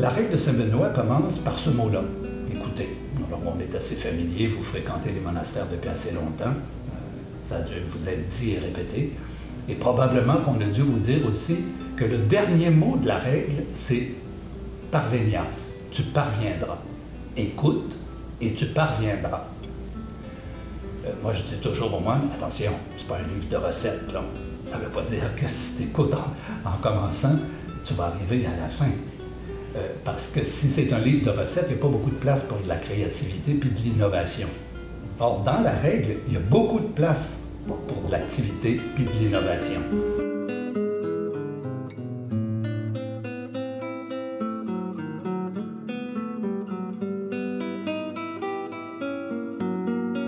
la règle de Saint-Benoît commence par ce mot-là, écoutez. Alors, on est assez familier, vous fréquentez les monastères depuis assez longtemps, ça a dû vous être dit et répété, et probablement qu'on a dû vous dire aussi que le dernier mot de la règle, c'est parvenias, tu parviendras. Écoute et tu parviendras. Moi, je dis toujours au moine, attention, c'est pas un livre de recettes, là. Ça ne veut pas dire que si tu écoutes en commençant, tu vas arriver à la fin. Parce que si c'est un livre de recettes, il n'y a pas beaucoup de place pour de la créativité puis de l'innovation. Or, dans la règle, il y a beaucoup de place pour de l'activité puis de l'innovation.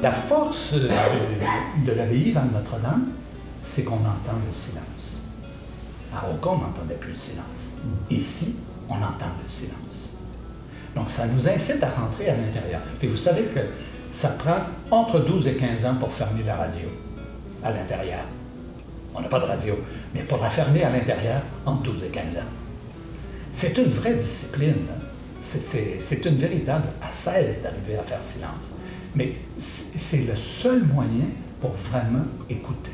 La force de l'abbaye Val-Notre-Dame, c'est qu'on entend le silence. À Rocca, on n'entendait plus le silence. Ici, on entend le silence. Donc, ça nous incite à rentrer à l'intérieur. Puis vous savez que ça prend entre 12 et 15 ans pour fermer la radio à l'intérieur. On n'a pas de radio, mais pour la fermer à l'intérieur, entre 12 et 15 ans. C'est une vraie discipline. C'est une véritable ascèse d'arriver à faire silence. Mais c'est le seul moyen pour vraiment écouter.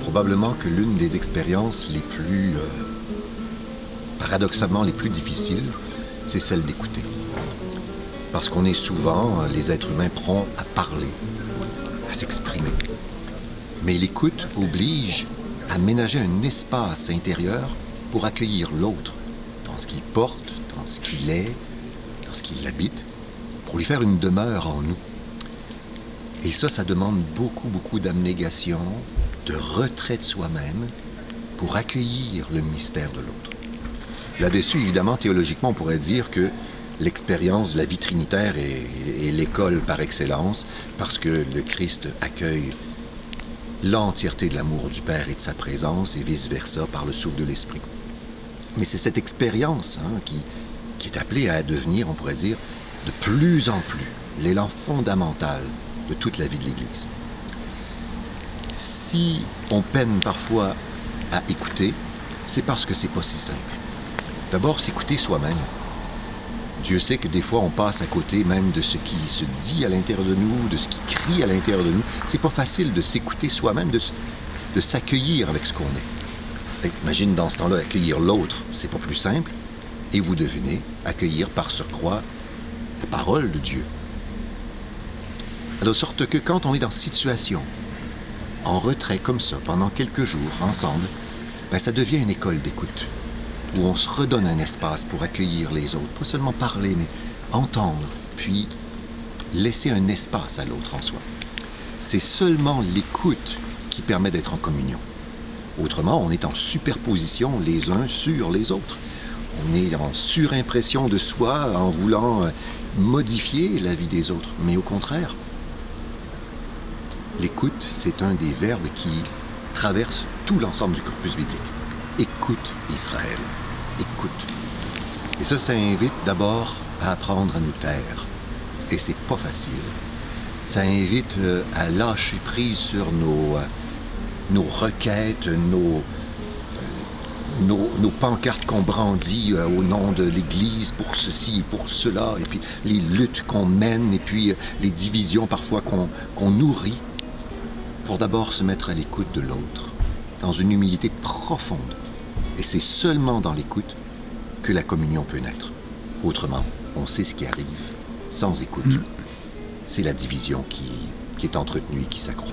Probablement que l'une des expériences les plus, paradoxalement les plus difficiles, c'est celle d'écouter. Parce qu'on est souvent, les êtres humains, prompts à parler, à s'exprimer. Mais l'écoute oblige à ménager un espace intérieur pour accueillir l'autre, dans ce qu'il porte, dans ce qu'il est, dans ce qu'il habite, pour lui faire une demeure en nous. Et ça demande beaucoup d'abnégation, de retrait de soi-même, pour accueillir le mystère de l'autre. Là-dessus, évidemment, théologiquement, on pourrait dire que l'expérience de la vie trinitaire est l'école par excellence, parce que le Christ accueille l'entièreté de l'amour du Père et de sa présence, et vice-versa par le souffle de l'Esprit. Mais c'est cette expérience qui est appelée à devenir, on pourrait dire, de plus en plus l'élan fondamental de toute la vie de l'Église. Si on peine parfois à écouter, c'est parce que c'est pas si simple. D'abord, s'écouter soi-même. Dieu sait que des fois, on passe à côté même de ce qui se dit à l'intérieur de nous, de ce qui crie à l'intérieur de nous. C'est pas facile de s'écouter soi-même, de s'accueillir avec ce qu'on est. Imagine dans ce temps-là, accueillir l'autre, c'est pas plus simple. Et vous devinez, accueillir par surcroît la parole de Dieu. De sorte que quand on est dans cette situation, en retrait comme ça, pendant quelques jours, ensemble, ça devient une école d'écoute, où on se redonne un espace pour accueillir les autres. Pas seulement parler, mais entendre, puis laisser un espace à l'autre en soi. C'est seulement l'écoute qui permet d'être en communion. Autrement, on est en superposition les uns sur les autres. On est en surimpression de soi en voulant modifier la vie des autres. Mais au contraire, l'écoute, c'est un des verbes qui traverse tout l'ensemble du corpus biblique. Écoute Israël. Écoute. Et ça invite d'abord à apprendre à nous taire. Et c'est pas facile. Ça invite à lâcher prise sur nos requêtes, nos pancartes qu'on brandit au nom de l'Église pour ceci et pour cela, et puis les luttes qu'on mène, et puis les divisions parfois qu'on nourrit, pour d'abord se mettre à l'écoute de l'autre, dans une humilité profonde. Et c'est seulement dans l'écoute que la communion peut naître. Autrement, on sait ce qui arrive. Sans écoute, c'est la division qui est entretenue et qui s'accroît.